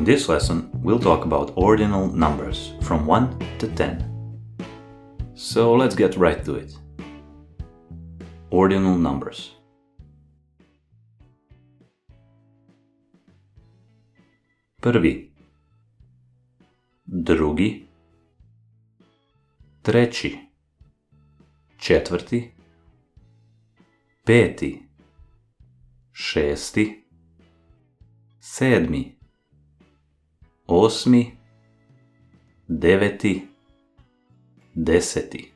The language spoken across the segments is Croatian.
In this lesson, we'll talk about ordinal numbers from 1 to 10. So let's get right to it. Ordinal numbers. Prvi, drugi, treći, četvrti, peti, šesti, sedmi, osmi, deveti, deseti.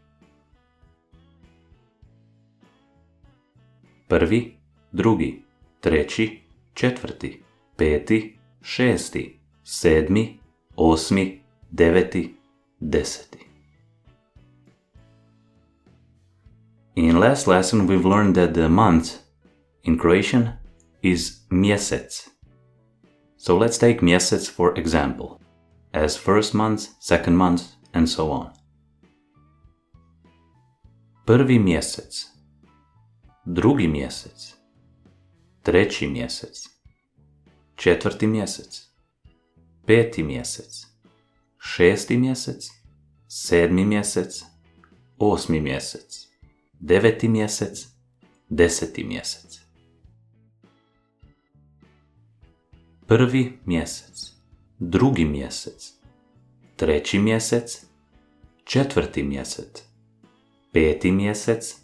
Prvi, drugi, treći, četvrti, peti, šesti, sedmi, osmi, deveti, deseti. In last lesson we've learned that the month in Croatian is mjesec. So let's take mjesec for example, as first month, second month, and so on. Prvi mjesec, drugi mjesec, treći mjesec, četvrti mjesec, peti mjesec, šesti mjesec, sedmi mjesec, osmi mjesec, deveti mjesec, deseti mjesec. Prvi mjesec, drugi mjesec, treći mjesec, četvrti mjesec, peti mjesec,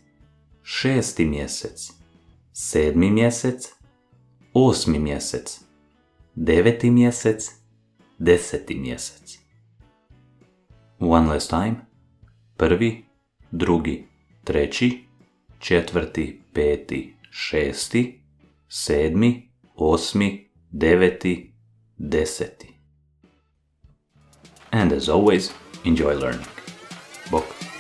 šesti mjesec, sedmi mjesec, osmi mjesec, deveti mjesec, deseti mjesec. One last time. Prvi, drugi, treći, četvrti, peti, šesti, sedmi, osmi, deveti, deseti. And as always, enjoy learning. Bok.